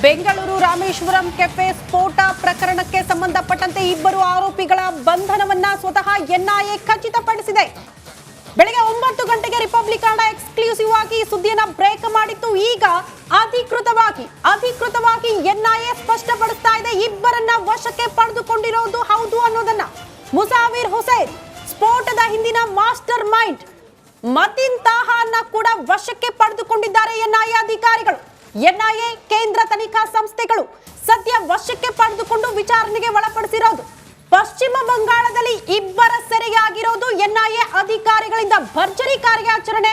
Bengaluru Rameswaram cafe ಸ್ಫೋಟ ಪ್ರಕರಣಕ್ಕೆ ಸಂಬಂಧಪಟ್ಟಂತೆ ಇಬ್ಬರು ಆರೋಪಿಗಳ ಬಂಧನವನ್ನ ಸ್ವತಃ ಎನ್ಐಎ ಖಚಿತಪಡಿಸಿದೆ. ಬೆಳಗ್ಗೆ 9 ಗಂಟೆಗೆ ರಿಪಬ್ಲಿಕ್ ಕನ್ನಡ ಎಕ್ಸ್ಕ್ಲೂಸಿವ್ ಆಗಿ ಸುದ್ದಿಯನ್ನ ಬ್ರೇಕ್ ಮಾಡಿತ್ತು. ಈಗ ಅಧಿಕೃತವಾಗಿ ಎನ್ಐಎ ಸ್ಪಷ್ಟಪಡಿಸ್ತಾ ಇದೆ, ಇಬ್ಬರನ್ನ ವಶಕ್ಕೆ ಪಡೆದುಕೊಂಡಿರೋದು ಹೌದು ಅನ್ನೋದನ್ನ. ಮುಸಾವಿರ್ ಹುಸೇನ್ ಸ್ಫೋಟದ ಹಿಂದಿನ ಮಾಸ್ಟರ್ ಮೈಂಡ್ ಮತಿನ್ ತಾಹಾನ್ನ ಕೂಡ ವಶಕ್ಕೆ ಪಡೆದುಕೊಂಡಿದ್ದಾರೆ ಎನ್ಐಎ ಅಧಿಕಾರಿಗಳು. ಎನ್ಐಎ ಕೇಂದ್ರ ತನಿಖಾ ಸಂಸ್ಥೆಗಳು ಸದ್ಯ ವಶಕ್ಕೆ ಪಡೆದುಕೊಂಡು ವಿಚಾರಣೆಗೆ ಒಳಪಡಿಸಿರೋದು. ಪಶ್ಚಿಮ ಬಂಗಾಳದಲ್ಲಿ ಇಬ್ಬರ ಸೆರೆಯಾಗಿರೋದು ಎನ್ಐಎ ಅಧಿಕಾರಿಗಳಿಂದ ಭರ್ಜರಿ ಕಾರ್ಯಾಚರಣೆ.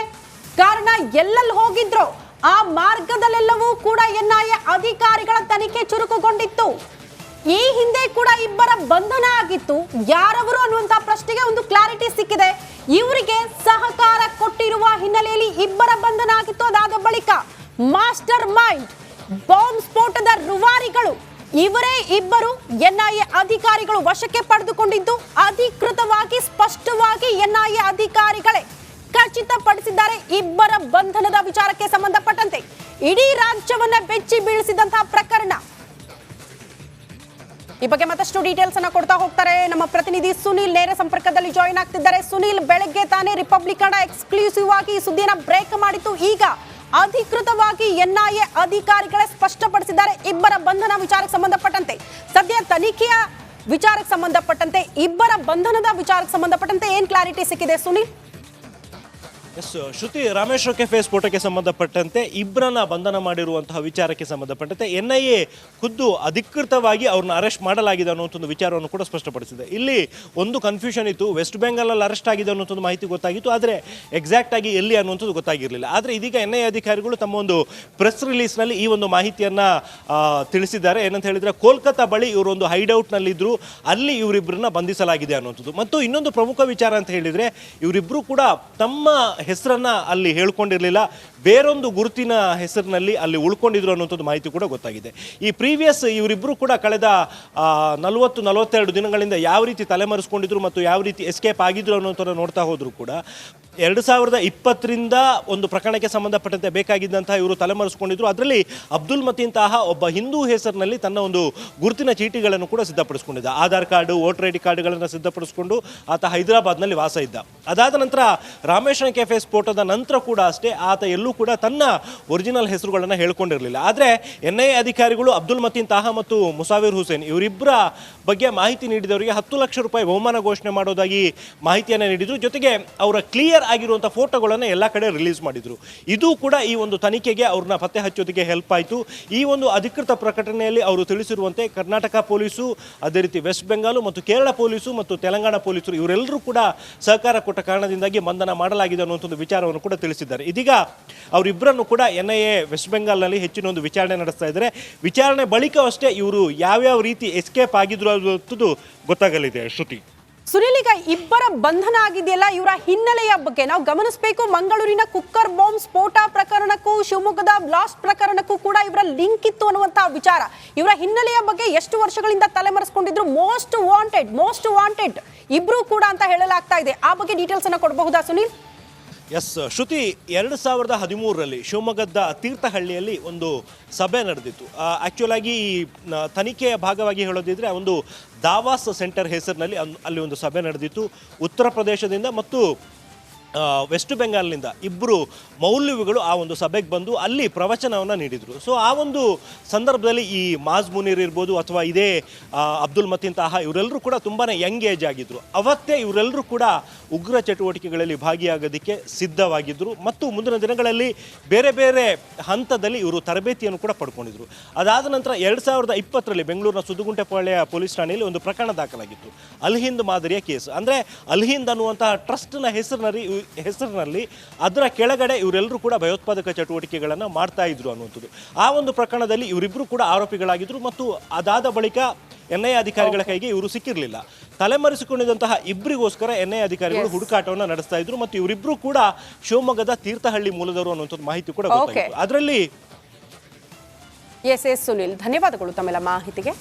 ಕಾರಣ ಎಲ್ಲೆಲ್ಲಿ ಹೋಗಿದ್ರು ಆ ಮಾರ್ಗದಲ್ಲೆಲ್ಲವೂ ಕೂಡ ಎನ್ಐಎ ಅಧಿಕಾರಿಗಳ ತನಿಖೆ ಚುರುಕುಗೊಂಡಿತ್ತು. ಈ ಹಿಂದೆ ಕೂಡ ಇಬ್ಬರ ಬಂಧನ ಆಗಿತ್ತು. ಯಾರವರು ಅನ್ನುವಂತ ಪ್ರಶ್ನೆಗೆ ಒಂದು ಕ್ಲಾರಿಟಿ ಸಿಕ್ಕಿದೆ. ಇವರಿಗೆ ಸಹಕಾರ ಕೊಟ್ಟಿರುವ ಹಿನ್ನೆಲೆಯಲ್ಲಿ ಇಬ್ಬರ ಬಂಧನ ಆಗಿತ್ತು. ಅದಾದ ಬಳಿಕ ಮಾಸ್ಟರ್ ಮೈಂಡ್ ಬಾಂಬ್ ಸ್ಫೋಟದ ರೂವಾರಿಗಳು ಇವರೇ ಇಬ್ಬರು ಎನ್ಐಎ ಅಧಿಕಾರಿಗಳು ವಶಕ್ಕೆ ಪಡೆದುಕೊಂಡಿದ್ದು ಅಧಿಕೃತವಾಗಿ ಸ್ಪಷ್ಟವಾಗಿ ಎನ್ಐಎ ಅಧಿಕಾರಿಗಳೇ ಖಚಿತಪಡಿಸಿದ್ದಾರೆ. ಇಬ್ಬರ ಬಂಧನದ ವಿಚಾರಕ್ಕೆ ಸಂಬಂಧಪಟ್ಟಂತೆ ಇಡೀ ರಾಜ್ಯವನ್ನ ಬೆಚ್ಚಿ ಬೀಳಿಸಿದಂತಹ ಪ್ರಕರಣ. ಈ ಬಗ್ಗೆ ಮತ್ತಷ್ಟು ಡೀಟೇಲ್ಸ್ ಅನ್ನ ಕೊಡ್ತಾ ಹೋಗ್ತಾರೆ ನಮ್ಮ ಪ್ರತಿನಿಧಿ ಸುನೀಲ್. ನೇರ ಸಂಪರ್ಕದಲ್ಲಿ ಜಾಯಿನ್ ಆಗ್ತಿದ್ದಾರೆ. ಸುನೀಲ್, ಬೆಳಗ್ಗೆ ತಾನೇ ರಿಪಬ್ಲಿಕ್ ಕನ್ನಡ ಎಕ್ಸ್ಕ್ಲೂಸಿವ್ ಆಗಿ ಸುದ್ದಿನ ಬ್ರೇಕ್ ಮಾಡಿತ್ತು. ಈಗ ಅಧಿಕೃತವಾಗಿ ಎನ್ಐಎ ಅಧಿಕಾರಿಗಳೇ ಸ್ಪಷ್ಟಪಡಿಸಿದ್ದಾರೆ ಇಬ್ಬರ ಬಂಧನ ವಿಚಾರಕ್ಕೆ ಸಂಬಂಧಪಟ್ಟಂತೆ. ಸದ್ಯ ತನಿಖೆಯ ವಿಚಾರಕ್ಕೆ ಸಂಬಂಧಪಟ್ಟಂತೆ ಇಬ್ಬರ ಬಂಧನದ ವಿಚಾರಕ್ಕೆ ಸಂಬಂಧಪಟ್ಟಂತೆ ಏನ್ ಕ್ಲಾರಿಟಿ ಸಿಕ್ಕಿದೆ ಸುನೀಲ್? ಎಸ್ ಶ್ರುತಿ, ರಾಮೇಶ್ವರ ಕೆಫೆ ಸ್ಫೋಟಕ್ಕೆ ಸಂಬಂಧಪಟ್ಟಂತೆ ಇಬ್ಬರನ್ನ ಬಂಧನ ಮಾಡಿರುವಂತಹ ವಿಚಾರಕ್ಕೆ ಸಂಬಂಧಪಟ್ಟಂತೆ ಎನ್ಐಎ ಖುದ್ದು ಅಧಿಕೃತವಾಗಿ ಅವ್ರನ್ನ ಅರೆಸ್ಟ್ ಮಾಡಲಾಗಿದೆ ಅನ್ನುವಂಥ ವಿಚಾರವನ್ನು ಕೂಡ ಸ್ಪಷ್ಟಪಡಿಸಿದೆ. ಇಲ್ಲಿ ಒಂದು ಕನ್ಫ್ಯೂಷನ್ ಇತ್ತು, ವೆಸ್ಟ್ ಬೆಂಗಾಲಲ್ಲಿ ಅರೆಸ್ಟ್ ಆಗಿದೆ ಅನ್ನುವಂಥ ಮಾಹಿತಿ ಗೊತ್ತಾಗಿತ್ತು, ಆದರೆ ಎಕ್ಸಾಕ್ಟ್ ಆಗಿ ಎಲ್ಲಿ ಅನ್ನುವಂಥದ್ದು ಗೊತ್ತಾಗಿರಲಿಲ್ಲ. ಆದರೆ ಇದೀಗ ಎನ್ಐಎ ಅಧಿಕಾರಿಗಳು ತಮ್ಮ ಒಂದು ಪ್ರೆಸ್ ರಿಲೀಸ್ನಲ್ಲಿ ಈ ಒಂದು ಮಾಹಿತಿಯನ್ನು ತಿಳಿಸಿದ್ದಾರೆ. ಏನಂತ ಹೇಳಿದರೆ, ಕೋಲ್ಕತ್ತಾ ಬಳಿ ಇವರೊಂದು ಹೈಡೌಟ್ನಲ್ಲಿದ್ದರು, ಅಲ್ಲಿ ಇವರಿಬ್ಬರನ್ನ ಬಂಧಿಸಲಾಗಿದೆ ಅನ್ನುವಂಥದ್ದು. ಮತ್ತು ಇನ್ನೊಂದು ಪ್ರಮುಖ ವಿಚಾರ ಅಂತ ಹೇಳಿದರೆ, ಇವರಿಬ್ಬರು ಕೂಡ ತಮ್ಮ ಹೆಸರನ್ನ ಅಲ್ಲಿ ಹೇಳ್ಕೊಂಡಿರಲಿಲ್ಲ, ಬೇರೊಂದು ಗುರುತಿನ ಹೆಸರಿನಲ್ಲಿ ಅಲ್ಲಿ ಉಳ್ಕೊಂಡಿದ್ರು ಅನ್ನುವಂಥದ್ದು ಮಾಹಿತಿ ಕೂಡ ಗೊತ್ತಾಗಿದೆ. ಈ ಪ್ರೀವಿಯಸ್ ಇವರಿಬ್ಬರು ಕೂಡ ಕಳೆದ 40-42 ದಿನಗಳಿಂದ ಯಾವ ರೀತಿ ತಲೆಮರೆಸ್ಕೊಂಡಿದ್ರು ಮತ್ತು ಯಾವ ರೀತಿ ಎಸ್ಕೇಪ್ ಆಗಿದ್ರು ಅನ್ನೋಂಥದ್ದು ನೋಡ್ತಾ ಹೋದ್ರು ಕೂಡ 2020ರಿಂದ ಒಂದು ಪ್ರಕರಣಕ್ಕೆ ಸಂಬಂಧಪಟ್ಟಂತೆ ಬೇಕಾಗಿದ್ದಂತಹ ಇವರು ತಲೆಮರೆಸ್ಕೊಂಡಿದ್ರು. ಅದರಲ್ಲಿ ಅಬ್ದುಲ್ ಮತೀನ್ ತಾಹಾ ಒಬ್ಬ ಹಿಂದೂ ಹೆಸರಿನಲ್ಲಿ ತನ್ನ ಒಂದು ಗುರುತಿನ ಚೀಟಿಗಳನ್ನು ಕೂಡ ಸಿದ್ಧಪಡಿಸ್ಕೊಂಡಿದ್ದ. Aadhaar card, voter I D ಕಾರ್ಡ್ಗಳನ್ನು ಸಿದ್ಧಪಡಿಸಿಕೊಂಡು ಆತ ಹೈದರಾಬಾದ್ನಲ್ಲಿ ವಾಸ ಇದ್ದ. ಅದಾದ ನಂತರ ರಾಮೇಶ್ವರಂ ಕೆಫೆ ಸ್ಫೋಟದ ನಂತರ ಕೂಡ ಅಷ್ಟೇ ಆತ ಎಲ್ಲೂ ಕೂಡ ತನ್ನ ಒರಿಜಿನಲ್ ಹೆಸರುಗಳನ್ನು ಹೇಳ್ಕೊಂಡಿರಲಿಲ್ಲ. ಆದರೆ ಎನ್ಐಎ ಅಧಿಕಾರಿಗಳು ಅಬ್ದುಲ್ ಮತೀನ್ ತಾಹಾ ಮತ್ತು ಮುಸಾವಿರ್ ಹುಸೇನ್ ಇವರಿಬ್ಬರ ಬಗ್ಗೆ ಮಾಹಿತಿ ನೀಡಿದವರಿಗೆ 10 ಲಕ್ಷ ರೂಪಾಯಿ ಬಹುಮಾನ ಘೋಷಣೆ ಮಾಡೋದಾಗಿ ಮಾಹಿತಿಯನ್ನು ನೀಡಿದರು. ಜೊತೆಗೆ ಅವರ ಕ್ಲಿಯರ್ ಆಗಿರುವಂಥ ಫೋಟೋಗಳನ್ನು ಎಲ್ಲ ಕಡೆ ರಿಲೀಸ್ ಮಾಡಿದರು. ಇದು ಕೂಡ ಈ ಒಂದು ತನಿಖೆಗೆ ಅವ್ರನ್ನ ಪತ್ತೆ ಹಚ್ಚೋದಕ್ಕೆ ಹೆಲ್ಪ್ ಆಯಿತು. ಈ ಒಂದು ಅಧಿಕೃತ ಪ್ರಕಟಣೆಯಲ್ಲಿ ಅವರು ತಿಳಿಸಿರುವಂತೆ ಕರ್ನಾಟಕ ಪೊಲೀಸು, ಅದೇ ರೀತಿ ವೆಸ್ಟ್ ಬೆಂಗಾಲ್ ಮತ್ತು ಕೇರಳ ಪೊಲೀಸು ಮತ್ತು ತೆಲಂಗಾಣ ಪೊಲೀಸರು ಇವರೆಲ್ಲರೂ ಕೂಡ ಸಹಕಾರ ಕೊಟ್ಟ ಕಾರಣದಿಂದಾಗಿ ಬಂಧನ ಮಾಡಲಾಗಿದೆ ಅನ್ನುವಂಥ ವಿಚಾರವನ್ನು ಕೂಡ ತಿಳಿಸಿದ್ದಾರೆ. ಇದೀಗ ಅವರಿಬ್ಬರನ್ನು ಕೂಡ ಎನ್ಐಎ ವೆಸ್ಟ್ ಬೆಂಗಾಲ್ನಲ್ಲಿ ಹೆಚ್ಚಿನ ಒಂದು ವಿಚಾರಣೆ ನಡೆಸ್ತಾ ಇದ್ದಾರೆ. ವಿಚಾರಣೆ ಬಳಿಕ ಅಷ್ಟೇ ಇವರು ಯಾವ್ಯಾವ ರೀತಿ ಎಸ್ಕೇಪ್ ಆಗಿದ್ರು ಅನ್ನೋದು ಗೊತ್ತಾಗಲಿದೆ. ಶ್ರುತಿ, ಸುನೀಲ್, ಈಗ ಇಬ್ಬರ ಬಂಧನ ಆಗಿದೆಯಲ್ಲ, ಇವರ ಹಿನ್ನೆಲೆಯ ಬಗ್ಗೆ ನಾವು ಗಮನಿಸಬೇಕು. ಮಂಗಳೂರಿನ ಕುಕ್ಕರ್ ಬಾಂಬ್ ಸ್ಫೋಟ ಪ್ರಕರಣಕ್ಕೂ ಶಿವಮೊಗ್ಗದ ಬ್ಲಾಸ್ಟ್ ಪ್ರಕರಣಕ್ಕೂ ಕೂಡ ಇವರ ಲಿಂಕ್ ಇತ್ತು ಅನ್ನುವಂತಹ ವಿಚಾರ. ಇವರ ಹಿನ್ನೆಲೆಯ ಬಗ್ಗೆ ಎಷ್ಟು ವರ್ಷಗಳಿಂದ ತಲೆಮರೆಸ್ಕೊಂಡಿದ್ರು, ಮೋಸ್ಟ್ ವಾಂಟೆಡ್ ಇಬ್ರು ಕೂಡ ಅಂತ ಹೇಳಲಾಗ್ತಾ ಇದೆ. ಆ ಬಗ್ಗೆ ಡೀಟೇಲ್ಸ್ ಅನ್ನ ಕೊಡಬಹುದಾ ಸುನೀಲ್? ಎಸ್ ಶ್ರುತಿ, 2013ರಲ್ಲಿ ಶಿವಮೊಗ್ಗದ ತೀರ್ಥಹಳ್ಳಿಯಲ್ಲಿ ಒಂದು ಸಭೆ ನಡೆದಿತ್ತು. ಆ್ಯಕ್ಚುಲ್ ಆಗಿ ತನಿಖೆಯ ಭಾಗವಾಗಿ ಹೇಳೋದಿದ್ರೆ ಒಂದು ದಾವಾಸ್ ಸೆಂಟರ್ ಹೆಸರಿನಲ್ಲಿ ಅಲ್ಲಿ ಒಂದು ಸಭೆ ನಡೆದಿತ್ತು. ಉತ್ತರ ಪ್ರದೇಶದಿಂದ ಮತ್ತು ವೆಸ್ಟ್ ಬೆಂಗಾಲ್ನಿಂದ ಇಬ್ಬರು ಮೌಲ್ವಿಗಳು ಆ ಒಂದು ಸಭೆಗೆ ಬಂದು ಅಲ್ಲಿ ಪ್ರವಚನವನ್ನು ನೀಡಿದರು. ಸೊ ಆ ಒಂದು ಸಂದರ್ಭದಲ್ಲಿ ಈ ಮಾಜ್ ಮುನೀರ್ ಇರ್ಬೋದು ಅಥವಾ ಇದೇ ಅಬ್ದುಲ್ ಮತೀನ್ ತಾಹಾ ಇವರೆಲ್ಲರೂ ಕೂಡ ತುಂಬಾ ಯಂಗ್ ಏಜ್ ಆಗಿದ್ದರು. ಅವತ್ತೇ ಇವರೆಲ್ಲರೂ ಕೂಡ ಉಗ್ರ ಚಟುವಟಿಕೆಗಳಲ್ಲಿ ಭಾಗಿಯಾಗೋದಕ್ಕೆ ಸಿದ್ಧವಾಗಿದ್ದರು ಮತ್ತು ಮುಂದಿನ ದಿನಗಳಲ್ಲಿ ಬೇರೆ ಬೇರೆ ಹಂತದಲ್ಲಿ ಇವರು ತರಬೇತಿಯನ್ನು ಕೂಡ ಪಡ್ಕೊಂಡಿದ್ರು. ಅದಾದ ನಂತರ 2020ರಲ್ಲಿ ಬೆಂಗಳೂರಿನ ಸುದ್ದುಗುಂಟೆಪಾಳ್ಯ ಪೊಲೀಸ್ ಠಾಣೆಯಲ್ಲಿ ಒಂದು ಪ್ರಕರಣ ದಾಖಲಾಗಿತ್ತು, ಅಲ್ಹಿಂದ್ ಮಾದರಿಯ ಕೇಸ್. ಅಂದರೆ ಅಲ್ಹಿಂದ್ ಅನ್ನುವಂತಹ ಟ್ರಸ್ಟ್ನ ಹೆಸರಿನಲ್ಲಿ ಅದರ ಕೆಳಗಡೆ ಇವರೆಲ್ಲರೂ ಕೂಡ ಭಯೋತ್ಪಾದಕ ಚಟುವಟಿಕೆಗಳನ್ನು ಮಾಡ್ತಾ ಇದ್ರು ಅನ್ನುವಂಥದ್ದು. ಆ ಒಂದು ಪ್ರಕರಣದಲ್ಲಿ ಇವರಿಬ್ಬರು ಕೂಡ ಆರೋಪಿಗಳಾಗಿದ್ದರು ಮತ್ತು ಅದಾದ ಬಳಿಕ ಎನ್ಐಎ ಅಧಿಕಾರಿಗಳ ಕೈಗೆ ಇವರು ಸಿಕ್ಕಿರಲಿಲ್ಲ. ತಲೆಮರೆಸಿಕೊಂಡಿದ್ದಂತಹ ಇಬ್ಬರಿಗೋಸ್ಕರ ಎನ್ಐಎ ಅಧಿಕಾರಿಗಳು ಹುಡುಕಾಟವನ್ನು ನಡೆಸ್ತಾ ಇದ್ರು ಮತ್ತು ಇವರಿಬ್ಬರು ಕೂಡ ಶಿವಮೊಗ್ಗದ ತೀರ್ಥಹಳ್ಳಿ ಮೂಲದವರು ಅನ್ನುವಂಥದ್ದು ಮಾಹಿತಿ ಕೂಡ ಗೊತ್ತಾಯಿತು. ಅದರಲ್ಲಿ ಎಸ್ ಸುನಿಲ್, ಧನ್ಯವಾದಗಳು ತಮ್ಮೆಲ್ಲ ಮಾಹಿತಿಗೆ.